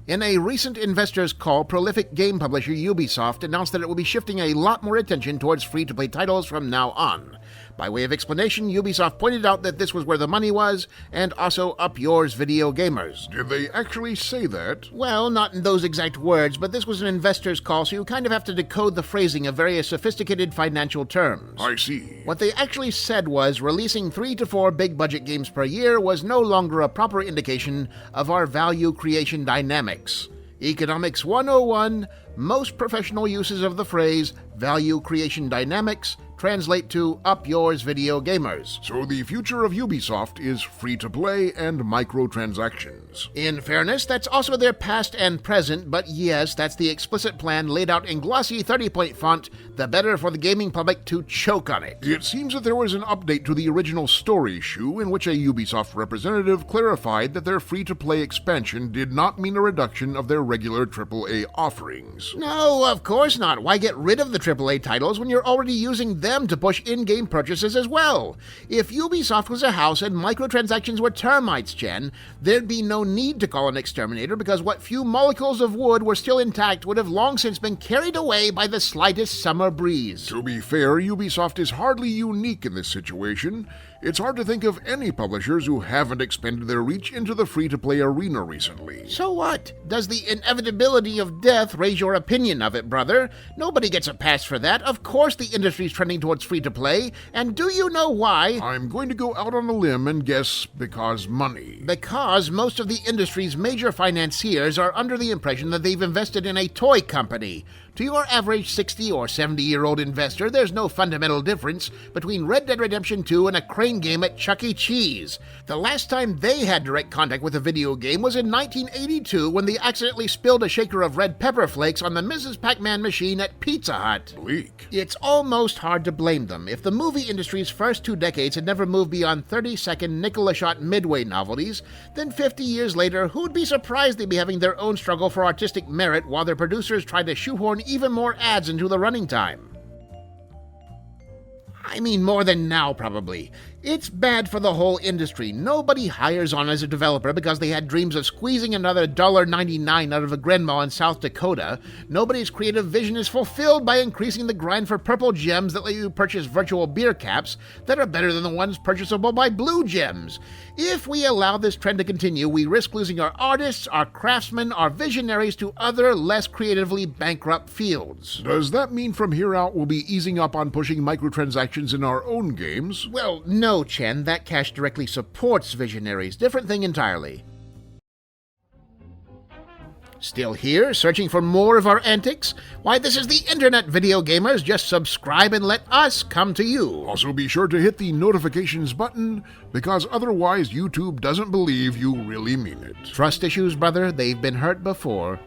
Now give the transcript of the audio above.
In a recent investors' call, prolific game publisher Ubisoft announced that it will be shifting a lot more attention towards free-to-play titles from now on. By way of explanation, Ubisoft pointed out that this was where the money was, and also up yours, video gamers. Did they actually say that? Well, not in those exact words, but this was an investors' call, so you kind of have to decode the phrasing of various sophisticated financial terms. I see. What they actually said was releasing 3 to 4 big-budget games per year was no longer a proper indication of our value creation dynamics. Economics 101, most professional uses of the phrase value creation dynamics translate to up yours, video gamers. So the future of Ubisoft is free-to-play and microtransactions. In fairness, that's also their past and present, but yes, that's the explicit plan laid out in glossy 30-point font, the better for the gaming public to choke on it. It seems that there was an update to the original story issue in which a Ubisoft representative clarified that their free-to-play expansion did not mean a reduction of their regular AAA offerings. No, of course not. Why get rid of the AAA titles when you're already using them to push in-game purchases as well? If Ubisoft was a house and microtransactions were termites, Chen, there'd be no need to call an exterminator because what few molecules of wood were still intact would have long since been carried away by the slightest summer breeze. To be fair, Ubisoft is hardly unique in this situation. It's hard to think of any publishers who haven't expanded their reach into the free-to-play arena recently. So what? Does the inevitability of death raise your opinion of it, brother? Nobody gets a pass for that. Of course the industry's trending towards free-to-play, and do you know why? I'm going to go out on a limb and guess because money. Because most of the industry's major financiers are under the impression that they've invested in a toy company. To your average 60 or 70-year-old investor, there's no fundamental difference between Red Dead Redemption 2 and a crane game at Chuck E. Cheese. The last time they had direct contact with a video game was in 1982 when they accidentally spilled a shaker of red pepper flakes on the Mrs. Pac-Man machine at Pizza Hut. Bleak. It's almost hard to blame them. If the movie industry's first 2 decades had never moved beyond 30-second nickel-a-shot midway novelties, then 50 years later, who'd be surprised they'd be having their own struggle for artistic merit while their producers tried to shoehorn even more ads into the running time? I mean, more than now, probably. It's bad for the whole industry. Nobody hires on as a developer because they had dreams of squeezing another $1.99 out of a grandma in South Dakota. Nobody's creative vision is fulfilled by increasing the grind for purple gems that let you purchase virtual beer caps that are better than the ones purchasable by blue gems. If we allow this trend to continue, we risk losing our artists, our craftsmen, our visionaries to other, less creatively bankrupt fields. Does that mean from here out we'll be easing up on pushing microtransactions in our own games? Well, no, Chen. That cash directly supports visionaries. Different thing entirely. Still here, searching for more of our antics? Why, this is the internet, video gamers. Just subscribe and let us come to you. Also be sure to hit the notifications button, because otherwise YouTube doesn't believe you really mean it. Trust issues, brother. They've been hurt before.